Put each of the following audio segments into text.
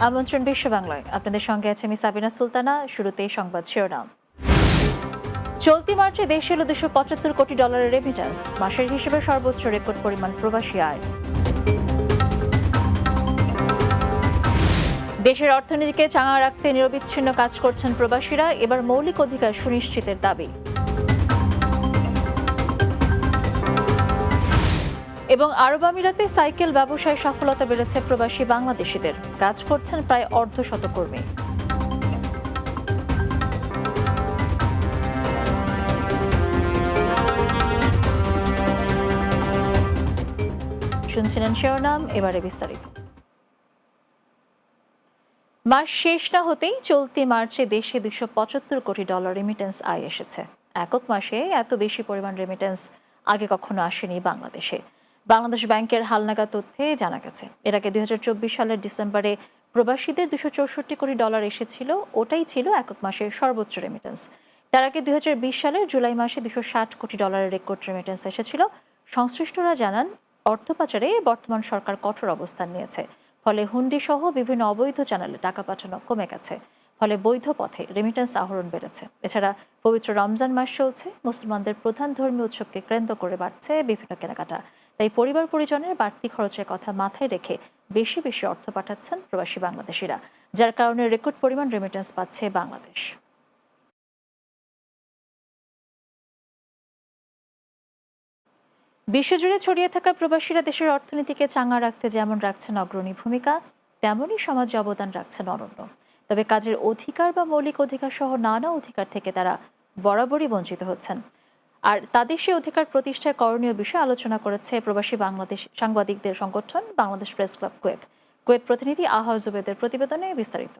আমন্ত্রণ বিশ্ব বাংলায়, আপনাদের সঙ্গে আছে আমি সাবিনা সুলতানা। শুরুতেই সংবাদ শিরোনাম। চলতি মার্চে দেশে এলো $275 কোটি রেমিটেন্স, মাসের হিসেবে সর্বোচ্চ রেকর্ড পরিমাণ প্রবাসী আয়। দেশের অর্থনীতিকে চাঙা রাখতে নিরবিচ্ছিন্ন কাজ করছেন প্রবাসীরা, এবার মৌলিক অধিকার সুনিশ্চিতের দাবি। এবং আরব আমিরাতে সাইকেল ব্যবসায় সফলতা বেড়েছে প্রবাসী বাংলাদেশিদের, কাজ করছেন প্রায় অর্ধশত কর্মী। শুনছিলেন শিরোনাম, এবারে বিস্তারিত। মাস শেষ না হতেই চলতি মার্চে দেশে $275 কোটি রেমিটেন্স আয় এসেছে। একক মাসে এত বেশি পরিমাণ রেমিটেন্স আগে কখনো আসেনি বাংলাদেশে। বাংলাদেশ ব্যাংকের হালনাগাদ তথ্যে জানা গেছে, এর আগে 2024 সালের ডিসেম্বরে প্রবাসীদের $264 কোটি এসেছিল, ওটাই ছিল একক মাসের সর্বোচ্চ রেমিটেন্স। তার আগে 2020 সালের জুলাই মাসে $260 কোটি রেকর্ড রেমিটেন্স এসেছিল। সংশ্লিষ্টরা জানান, অর্থ পাচারে বর্তমান সরকার কঠোর অবস্থান নিয়েছে, ফলে হুন্ডি সহ বিভিন্ন অবৈধ চ্যানেলে টাকা পাঠানো কমে গেছে, ফলে বৈধ পথে রেমিটেন্স আহরণ বেড়েছে। এছাড়া পবিত্র রমজান মাস চলছে, মুসলমানদের প্রধান ধর্মীয় উৎসবকে কেন্দ্র করে বাড়ছে বিভিন্ন কেনাকাটা। তাই পরিবার পরিজনের বাড়তি খরচের কথা মাথায় রেখে বেশি বেশি অর্থ পাঠাচ্ছেন প্রবাসী বাংলাদেশিরা, যার কারণে রেকর্ড পরিমাণ রেমিটেন্স পাচ্ছে বাংলাদেশ। বিশ্বজুড়ে ছড়িয়ে থাকা প্রবাসীরা দেশের অর্থনীতিকে চাঙা রাখতে যেমন রাখছেন অগ্রণী ভূমিকা, তেমনই সমাজে অবদান রাখছেন অনন্য। তবে কাজের অধিকার বা মৌলিক অধিকার সহ নানা অধিকার থেকে তারা বরাবরই বঞ্চিত হচ্ছেন। আর তাদের সেই অধিকার প্রতিষ্ঠায় করণীয় বিষয়ে আলোচনা করেছে প্রবাসী বাংলাদেশ সাংবাদিকদের সংগঠন Bangladesh press club Kuwait. Kuwait প্রতিনিধি আহা জুবেদের প্রতিবেদনে বিস্তারিত।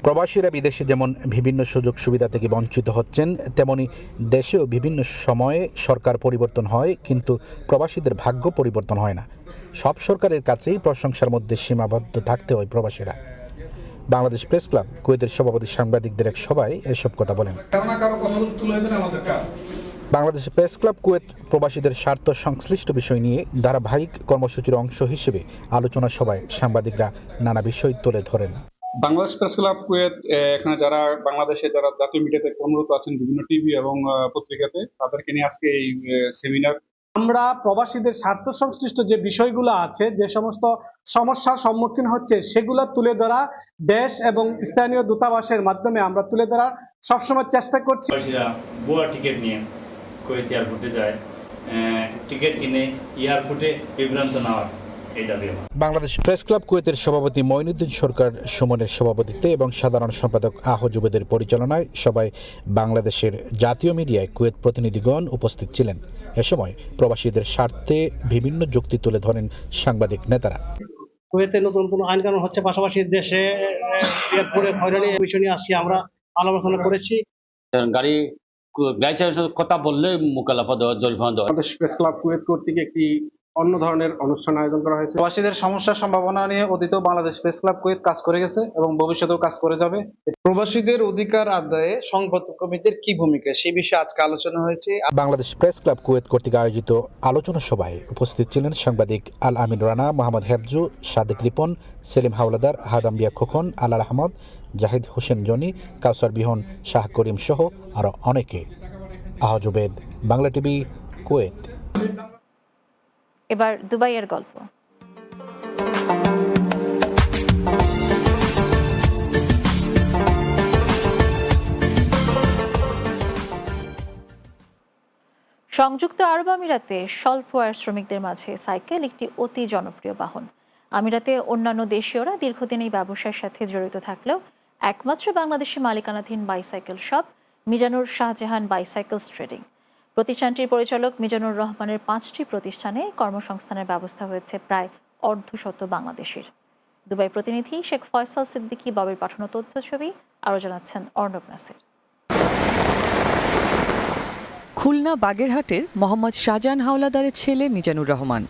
প্রবাসীরা বিদেশে যেমন বিভিন্ন সুযোগ সুবিধা থেকে বঞ্চিত হচ্ছেন, তেমনি দেশেও বিভিন্ন সময়ে সরকার পরিবর্তন হয়, কিন্তু প্রবাসীদের ভাগ্য পরিবর্তন হয় না। সব সরকারের কাছেই প্রশংসার মধ্যে সীমাবদ্ধ থাকতে হয় প্রবাসীরা। বাংলাদেশ প্রেস ক্লাব কুয়েতের সভাপতি সাংবাদিকদের এক সভায় এসব কথা বলেন। বাংলাদেশ প্রেস ক্লাব কুয়েত প্রবাসীদের স্বার্থ সংশ্লিষ্ট বিষয় নিয়ে ধারাবাহিক কর্মসূচির অংশ হিসেবে আলোচনা সভায় সাংবাদিকরা নানা বিষয় তুলে ধরেন। বাংলাদেশ প্রেস ক্লাব কুয়েত এখানে যারা বাংলাদেশে যারা জাতীয় মিডিয়াতে কর্মরত আছেন, বিভিন্ন টিভি এবং পত্রিকাতে, তাদেরকে নিয়ে আজকে এই সেমিনার। আমরা প্রবাসীদের স্বার্থ সংশ্লিষ্ট যে বিষয়গুলো আছে, যে সমস্ত সমস্যার সম্মুখীন হচ্ছে, সেগুলো তুলে ধরা দেশ এবং স্থানীয় দূতাবাসের মাধ্যমে আমরা তুলে ধরার সবসময় চেষ্টা করছি। ভুয়া টিকিট নিয়ে কুয়েত এয়ারপোর্টে যায়, টিকিট কিনে এয়ারপোর্টে বিভ্রান্ত নেওয়ার এই দাবি। বাংলাদেশ প্রেস ক্লাব কুয়েতের সভাপতি মঈনুদ্দিন সরকার সুমনের সভাপতিত্বে এবং সাধারণ সম্পাদক আহা জুবেদের পরিচালনায় সবাই বাংলাদেশের জাতীয় মিডিয়ায় কুয়েত প্রতিনিধিগণ উপস্থিত ছিলেন। এ সময় প্রবাসীদের স্বার্থে বিভিন্ন যুক্তি তুলে ধরেন সাংবাদিক নেতারা। কুয়েতে নতুন কোনো আইন কানুন হচ্ছে, পাশাপাশি দেশে এয়ারপোর্টে হয়রানি বিষয় নিয়ে আসছি, আমরা আলোচনা করেছি। গাড়ি কথা বললে মোকালাফা দেওয়া, জরিমানা দেওয়া। বাংলাদেশ প্রেস ক্লাব কুয়েত কর্তৃক একটি অন্য ধরনের অনুষ্ঠান আয়োজন করা হয়েছে। প্রবাসীদের সমস্যার সম্ভাবনা নিয়ে অতীতেও বাংলাদেশ প্রেস ক্লাব কুয়েত কাজ করে গেছে এবং ভবিষ্যতেও কাজ করে যাবে। প্রবাসীদের অধিকার আদায়ে সংবাদ কমিটির কি ভূমিকা, সেই বিষয়ে আজকে আলোচনা হয়েছে। বাংলাদেশ প্রেস ক্লাব কুয়েত কর্তৃক আয়োজিত আলোচনা সভায় উপস্থিত ছিলেন সাংবাদিক আল আমিন রানা, মোহাম্মদ হেফজু, সাদেক রিপন, সেলিম হাওলাদার, হাদাম্বিয়া খোকন, আলাল আহমদ, জাহিদ হোসেন জনি, কাউসার বিহন, শাহ করিম সহ আরো অনেকে। আহা জুবেদ, বাংলা টিভি, কুয়েত। এবার দুবাইয়ের গল্প। সংযুক্ত আরব আমিরাতে স্বল্প আয়ের শ্রমিকদের মাঝে সাইকেল একটি অতি জনপ্রিয় বাহন। আমিরাতে অন্যান্য দেশীয়রা দীর্ঘদিন এই ব্যবসার সাথে জড়িত থাকলেও একমাত্র বাংলাদেশি মালিকানাধীন bicycle shop Mizanur Shahjahan bicycles trading. প্রতিষ্ঠানটির পরিচালক মিজানুর রহমানের 5টি প্রতিষ্ঠানে কর্মসংস্থানের ব্যবস্থা হয়েছে প্রায় অর্ধশত বাংলাদেশির। দুবাই প্রতিনিধি শেখ ফয়সাল সিদ্দিকী বাবের পাঠানো তথ্য ছবি আরও জানাচ্ছেন অর্ণব নাসির। খুলনা বাগেরহাটের মোহাম্মদ শাহজাহান হাওলাদারের ছেলে মিজানুর রহমান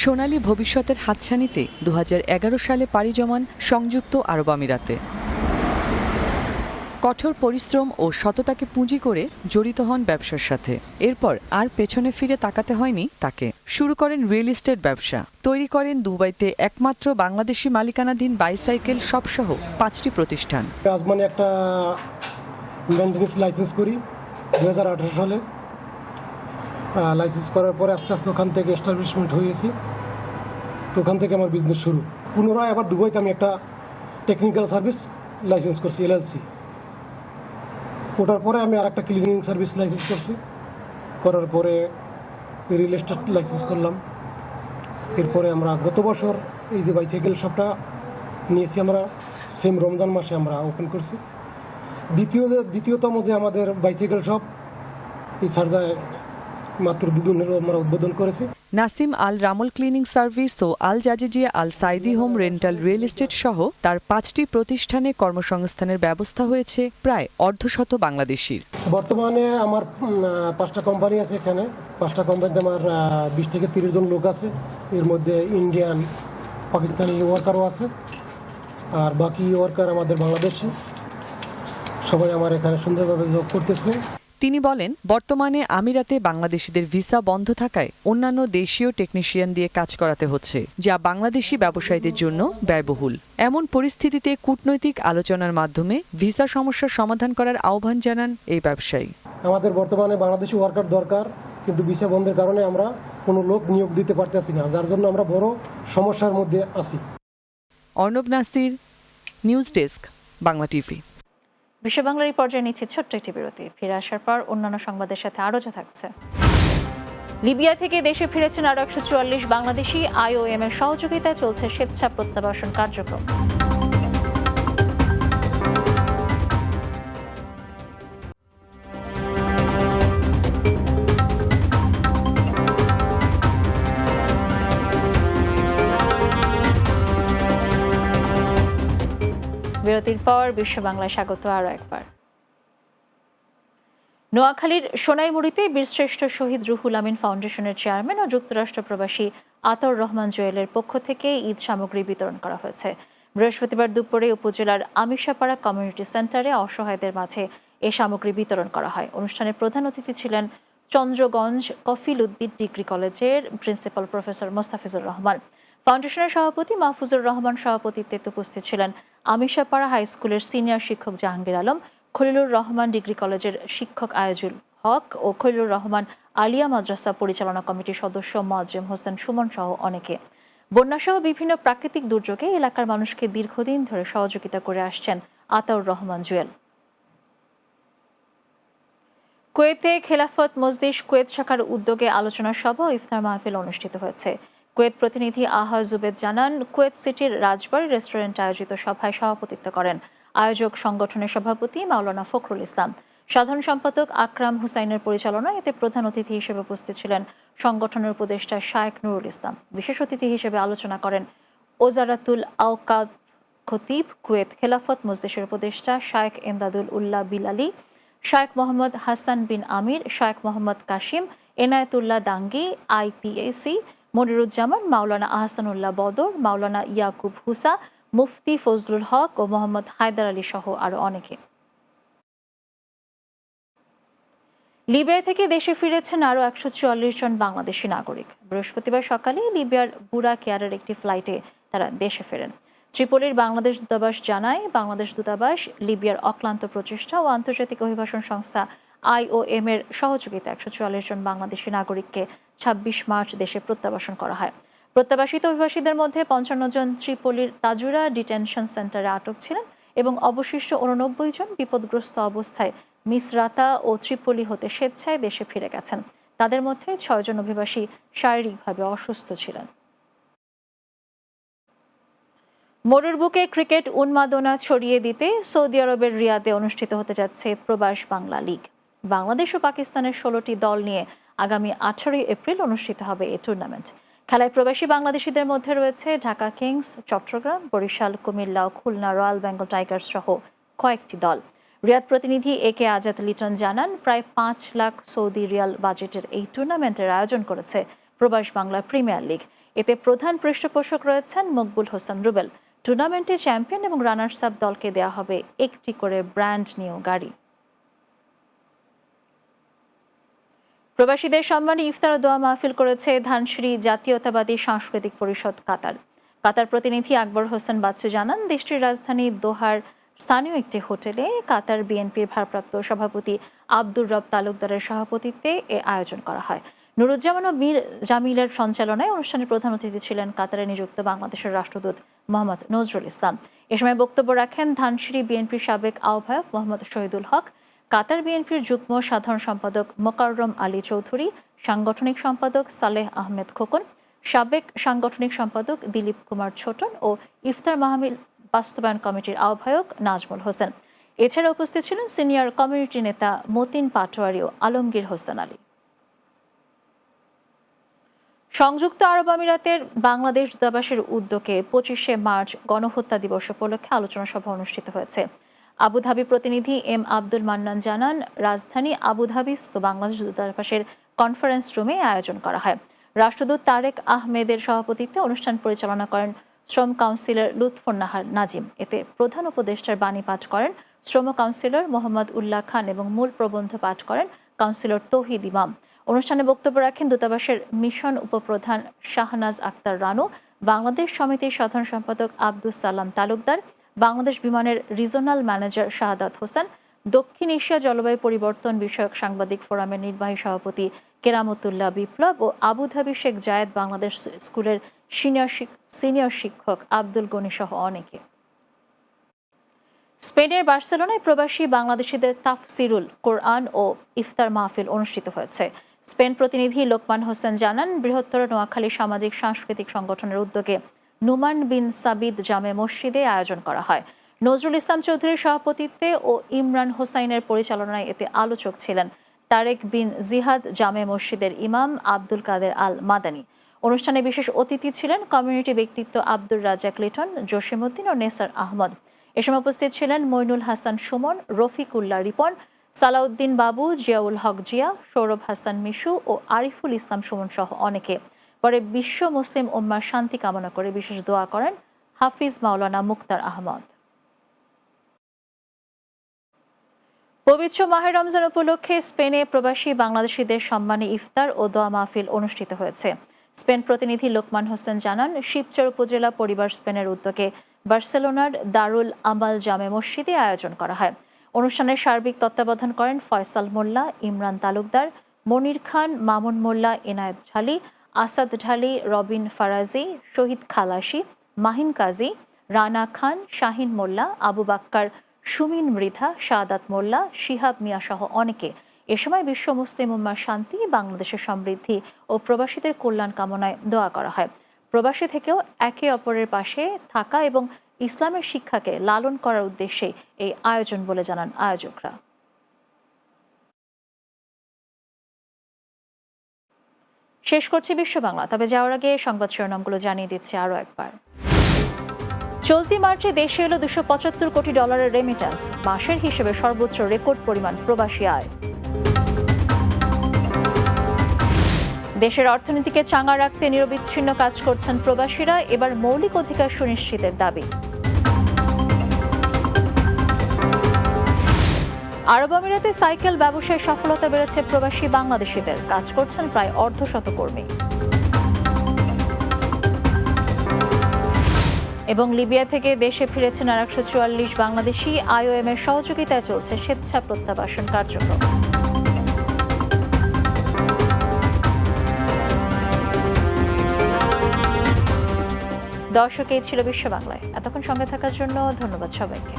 সোনালী ভবিষ্যতের হাতছানিতে 2011 সালে পাড়ি জমান সংযুক্ত আরব আমিরাতে। কঠোর পরিশ্রম ও সততাকে পুঁজি করে জড়িত হন ব্যবসার সাথে। এরপর আর পেছনে ফিরে তাকাতে হয়নি তাকে। শুরু করেন রিয়েল এস্টেট ব্যবসা, তৈরি করেন দুবাইতে একমাত্র বাংলাদেশি মালিকানাধীন বাইসাইকেল শপসহ 5টি প্রতিষ্ঠান। আজমানে একটা মেনটেন্যান্স লাইসেন্স করি 2018 সালে। লাইসেন্স করার পরে আস্তে আস্তে ওখান থেকে এস্টাবলিশমেন্ট হয়েছি, তো ওখান থেকে আমার বিজনেস শুরু। পুনরায় আবার দুবাইতে আমি একটা টেকনিক্যাল সার্ভিস লাইসেন্স করছি, LLC। ওটার পরে আমি আর একটা ক্লিনিং সার্ভিস লাইসেন্স করছি, করার পরে রিয়েল এস্টেট লাইসেন্স করলাম। এরপরে আমরা গত বছর এই যে বাইসাইকেল শপটা নিয়েছি আমরা, সেম রমজান মাসে আমরা ওপেন করছি। দ্বিতীয়তম যে আমাদের বাইসাইকেল শপ এই সারজায় মাত্র 2 দিন হলো আমরা উদ্বোধন করেছি। Nasim Al Ramal cleaning service ও Al Jaziziya Al Saidi home rental real estate সহ তার 5টি প্রতিষ্ঠানে কর্মসংস্থানের ব্যবস্থা হয়েছে প্রায় অর্ধশত বাংলাদেশির। বর্তমানে আমার 5টা কোম্পানি আছে এখানে। 5টা কোম্পানিতে আমার 20 থেকে 30 জন লোক আছে। এর মধ্যে ইন্ডিয়ান, পাকিস্তানি ওয়ার্কারও আছে, আর বাকি ওয়ার্কার আমাদের বাংলাদেশি। সবাই আমার এখানে সুন্দরভাবে জব করতেছে। তিনি বলেন, বর্তমানে আমিরাতে বাংলাদেশিদের ভিসা বন্ধ থাকায় অন্যান্য দেশীয় টেকনিশিয়ান দিয়ে কাজ করাতে হচ্ছে, যা বাংলাদেশি ব্যবসায়ীদের জন্য ব্যয়বহুল। এমন পরিস্থিতিতে কূটনৈতিক আলোচনার মাধ্যমে ভিসা সমস্যার সমাধান করার আহ্বান জানান এই ব্যবসায়ী। আমাদের বর্তমানে বাংলাদেশি ওয়ার্কার দরকার, কিন্তু ভিসা বন্ধের কারণে আমরা কোনো লোক নিয়োগ দিতে পারতেছি না, যার জন্য আমরা বড় সমস্যার মধ্যে আছি। Arnab Nasir, news desk, Bangla TV. বিশ্ব বাংলার এই পর্যায়ে নিচ্ছে ছোট্ট একটি বিরতি। ফিরে আসার পর অন্যান্য সংবাদের সাথে আরও যা থাকছে। লিবিয়া থেকে দেশে ফিরেছেন আরও 144 বাংলাদেশি। IOM এর সহযোগিতায় চলছে স্বেচ্ছা প্রত্যাবাসন কার্যক্রম। বিরতির পর বিশ্ব বাংলায় স্বাগত আরও একবার। নোয়াখালীর সোনাইমুড়িতে বীরশ্রেষ্ঠ শহীদ রুহুল আমিন ফাউন্ডেশনের চেয়ারম্যান ও যুক্তরাষ্ট্র প্রবাসী আতাউর রহমান জুয়েলের পক্ষ থেকে ঈদ সামগ্রী বিতরণ করা হয়েছে। বৃহস্পতিবার দুপুরে উপজেলার আমিশাপাড়া কমিউনিটি সেন্টারে অসহায়দের মাঝে এ সামগ্রী বিতরণ করা হয়। অনুষ্ঠানে প্রধান অতিথি ছিলেন চন্দ্রগঞ্জ কফিল উদ্দিন ডিগ্রি কলেজের প্রিন্সিপাল প্রফেসর মোস্তাফিজুর রহমান। ফাউন্ডেশনের সভাপতি মাহফুজুর রহমান সভাপতিত্বে উপস্থিত ছিলেন আমিশাপাড়া হাই স্কুলের সিনিয়র শিক্ষক জাহাঙ্গীর আলম, খলিলুর রহমান ডিগ্রি কলেজের শিক্ষক আয়াজুল হক ও খলিলুর রহমান আলিয়া মাদ্রাসা পরিচালনা কমিটির সদস্য মোয়াজ্জেম হোসেন সুমন সহ অনেকে। বন্যাসহ বিভিন্ন প্রাকৃতিক দুর্যোগে এলাকার মানুষকে দীর্ঘদিন ধরে সহযোগিতা করে আসছেন আতাউর রহমান জুয়েল। কুয়েতে খেলাফত মজলিস কুয়েত শাখার উদ্যোগে আলোচনা সভা ও ইফতার মাহফিল অনুষ্ঠিত হয়েছে। কুয়েত প্রতিনিধি আহা জুবেদ জানান, কুয়েত সিটির রাজবাড়ী রেস্টুরেন্টে আয়োজিত সভায় সভাপতিত্ব করেন আয়োজক সংগঠনের সভাপতি মাওলানা ফখরুল ইসলাম। সাধারণ সম্পাদক আকরাম হুসাইনের পরিচালনায় এতে প্রধান অতিথি হিসেবে উপস্থিত ছিলেন সংগঠনের উপদেষ্টা শায়েখ নুরুল ইসলাম। বিশেষ অতিথি হিসেবে আলোচনা করেন ওজারাতুল আওকাদ খতিব, কুয়েত খেলাফত মজলিসের উপদেষ্টা শায়েখ এমদাদুল উল্লাহ বিলালি, শায়েখ মোহাম্মদ হাসান বিন আমির, শায়েখ মোহাম্মদ কাশিম, এনায়েতুল্লাহ দাঙ্গি, IPAC, মনিরুজ্জামান, মাওলানা আহসানুল্লাহ বদর, মাওলানা ইয়াকুব হুসা, মুফতি ফজলুল হক ও মোহাম্মদ হায়দার আলী সহ আরো অনেকে। লিবিয়া থেকে দেশে ফিরেছেন আরও 144 জন বাংলাদেশি নাগরিক। বৃহস্পতিবার সকালে লিবিয়ার বুরা কেয়ারের একটি ফ্লাইটে তারা দেশে ফেরেন। ত্রিপোলির বাংলাদেশ দূতাবাস জানায়, বাংলাদেশ দূতাবাস, লিবিয়ার অক্লান্ত প্রচেষ্টা ও আন্তর্জাতিক অভিবাসন সংস্থা IOM এর সহযোগিতা 144 জন বাংলাদেশি নাগরিককে 26 মার্চ দেশে প্রত্যাবাসন করা হয়। প্রত্যাবাসিত অভিবাসীদের মধ্যে 55 জন ত্রিপোলির তাজুরা ডিটেনশন সেন্টারে আটক ছিলেন এবং অবশিষ্ট 89 জন বিপদগ্রস্ত অবস্থায় মিসরাতা ও ত্রিপোলি হতে স্বেচ্ছায় দেশে ফিরে গেছেন। তাদের মধ্যে 6 জন অভিবাসী শারীরিকভাবে অসুস্থ ছিলেন। মোড়ের বুকে ক্রিকেট উন্মাদনা ছড়িয়ে দিতে সৌদি আরবের রিয়াদে অনুষ্ঠিত হতে যাচ্ছে প্রবাস বাংলা লীগ। বাংলাদেশ ও পাকিস্তানের 16টি দল নিয়ে আগামী 18 এপ্রিল অনুষ্ঠিত হবে এই টুর্নামেন্ট। খেলায় প্রবাসী বাংলাদেশিদের মধ্যে রয়েছে ঢাকা কিংস, চট্টগ্রাম, বরিশাল, কুমিল্লা ও খুলনা রয়্যাল বেঙ্গল টাইগার্স সহ কয়েকটি দল। রিয়াদ প্রতিনিধি AK আজাদ লিটন জানান, প্রায় 5 লাখ সৌদি রিয়াল বাজেটের এই টুর্নামেন্টের আয়োজন করেছে প্রবাস বাংলা প্রিমিয়ার লিগ। এতে প্রধান পৃষ্ঠপোষক রয়েছেন মকবুল হোসেন রুবেল। টুর্নামেন্টে চ্যাম্পিয়ন এবং রানার্স আপ দলকে দেওয়া হবে একটি করে ব্র্যান্ড নিউ গাড়ি। প্রবাসীদের সম্মানে ইফতার ও দোয়া মাহফিল করেছে ধানসিঁড়ি জাতীয়তাবাদী সাংস্কৃতিক পরিষদ কাতার। কাতার প্রতিনিধি আকবর হোসেন বাচ্চু জানান, দেশটির রাজধানী দোহার স্থানীয় একটি হোটেলে কাতার বিএনপির ভারপ্রাপ্ত সভাপতি আব্দুর রব তালুকদারের সভাপতিত্বে এ আয়োজন করা হয়। নুরুজ্জামান ও মীর জামিলের সঞ্চালনায় অনুষ্ঠানের প্রধান অতিথি ছিলেন কাতারে নিযুক্ত বাংলাদেশের রাষ্ট্রদূত মোহাম্মদ নজরুল ইসলাম। এ সময় বক্তব্য রাখেন ধানসিঁড়ি বিএনপির সাবেক আহ্বায়ক মোহাম্মদ শহীদুল হক, কাতার বিএনপির যুগ্ম সাধারণ সম্পাদক মোকাররম আলী চৌধুরী, সাংগঠনিক সম্পাদক সালেহ আহমেদ খোকন, সাবেক সাংগঠনিক সম্পাদক দিলীপ কুমার ছোটন ও ইফতার মাহফিল বাস্তবায়ন কমিটির আহ্বায়ক নাজমুল হোসেন। এছাড়া উপস্থিত ছিলেন সিনিয়র কমিউনিটি নেতা মতিন পাটোয়ারি ও আলমগীর হোসেন আলী। সংযুক্ত আরব আমিরাতের বাংলাদেশ দূতাবাসের উদ্যোগে 25শে মার্চ গণহত্যা দিবস উপলক্ষে আলোচনা সভা অনুষ্ঠিত হয়েছে। আবুধাবি প্রতিনিধি এম আব্দুল মান্নান জানান, রাজধানী আবুধাবিস্থ বাংলাদেশ দূতাবাসের কনফারেন্স রুমে আয়োজন করা হয়। রাষ্ট্রদূত তারেক আহমেদের সভাপতিত্বে অনুষ্ঠান পরিচালনা করেন শ্রম কাউন্সিলর লুৎফুন্নাহার নাজিম। এতে প্রধান উপদেষ্টার বাণী পাঠ করেন শ্রম কাউন্সিলর মোহাম্মদ উল্লাহ খান এবং মূল প্রবন্ধ পাঠ করেন কাউন্সিলর তৌহিদ ইমাম। অনুষ্ঠানে বক্তব্য রাখেন দূতাবাসের মিশন উপপ্রধান শাহনাজ আক্তার রানু, বাংলাদেশ সমিতির সাধারণ সম্পাদক আব্দুস সালাম তালুকদার, বাংলাদেশ বিমানের রিজনাল ম্যানেজার শাহাদাত হোসেন, দক্ষিণ এশিয়া জলবায়ু পরিবর্তন বিষয়ক সাংবাদিক ফোরামের নির্বাহী সভাপতি কেরামতুল্লাহ বিপ্লব ও আবুধাবি শেখ জায়েদ বাংলাদেশ স্কুলের সিনিয়র শিক্ষক আব্দুল গনি সহ অনেকে। স্পেনের বার্সেলোনায় প্রবাসী বাংলাদেশিদের তাফসিরুল কোরআন ও ইফতার মাহফিল অনুষ্ঠিত হয়েছে। স্পেন প্রতিনিধি লোকমান হোসেন জানান, বৃহত্তর নোয়াখালী সামাজিক সাংস্কৃতিক সংগঠনের উদ্যোগে নুমান বিন সাবিদ জামে মসজিদে আয়োজন করা হয়। নজরুল ইসলাম চৌধুরীর সভাপতিত্বে ও ইমরান হোসাইনের পরিচালনায় এতে আলোচক ছিলেন তারেক বিন জিহাদ জামে মসজিদের ইমাম আব্দুল কাদের আল মাদানী। অনুষ্ঠানে বিশেষ অতিথি ছিলেন কমিউনিটি ব্যক্তিত্ব আব্দুর রাজাক লিটন, জসিমউদ্দিন ও নেসার আহমদ। এ সময় উপস্থিত ছিলেন মইনুল হাসান সুমন, রফিকুল্লাহ রিপন, সালাউদ্দিন বাবু, জিয়াউল হক জিয়া, সৌরভ হাসান মিশু ও আরিফুল ইসলাম সুমন সহ অনেকে। পরে বিশ্ব মুসলিম উম্মার শান্তি কামনা করে বিশেষ দোয়া করেন হাফিজ মাওলানা মুক্তার আহমদ। পবিত্র মাহে রমজান উপলক্ষে স্পেনে প্রবাসী বাংলাদেশিদের সম্মানে ইফতার ও দোয়া মাহফিল অনুষ্ঠিত হয়েছে। স্পেন প্রতিনিধি লোকমান হোসেন জানান, শিবচর উপজেলা পরিবার স্পেনের উদ্যোগে বার্সেলোনার দারুল আমাল জামে মসজিদে আয়োজন করা হয়। অনুষ্ঠানের সার্বিক তত্ত্বাবধান করেন ফয়সাল মোল্লা, ইমরান তালুকদার, মনির খান, মামুন মোল্লা, এনায়েত ঢালি, আসাদ ঢালি, রবিন ফারাজি, শহীদ খালাসি, মাহিন কাজী, রানা খান, শাহিন মোল্লা, আবু বাক্কার, সুমিন মৃধা, শাহাদাত মোল্লা, শিহাব মিয়া সহ অনেকে। এ সময় বিশ্ব মুসলিম উম্মার শান্তি, বাংলাদেশের সমৃদ্ধি ও প্রবাসীদের কল্যাণ কামনায় দোয়া করা হয়। প্রবাসী থেকেও একে অপরের পাশে থাকা এবং ইসলামের শিক্ষাকে লালন করার উদ্দেশ্যে এই আয়োজন বলে জানান আয়োজকরা। শেষ করছি বিশ্ব বাংলা, তবে যাওয়ার আগে সংবাদ শিরোনামগুলো জানিয়ে দিচ্ছি আরও একবার। চলতি মার্চে দেশে এলো $275 কোটি রেমিট্যান্স, মাসের হিসেবে সর্বোচ্চ রেকর্ড পরিমাণ প্রবাসী আয়। দেশের অর্থনীতিকে চাঙ্গা রাখতে নিরবিচ্ছিন্ন কাজ করছেন প্রবাসীরা, এবার মৌলিক অধিকার সুনিশ্চিতের দাবি। আরব আমিরাতে সাইকেল ব্যবসায় সফলতা বেড়েছে প্রবাসী বাংলাদেশিদের, কাজ করছেন প্রায় অর্ধশত কর্মী। এবং লিবিয়া থেকে দেশে ফিরেছেন আর 144 বাংলাদেশি, IOM এর সহযোগিতায় চলছে স্বেচ্ছা প্রত্যাবাসন কার্যক্রম। দর্শক, এই ছিল বিশ্ব বাংলায়। এতক্ষণ সঙ্গে থাকার জন্য ধন্যবাদ সবাইকে।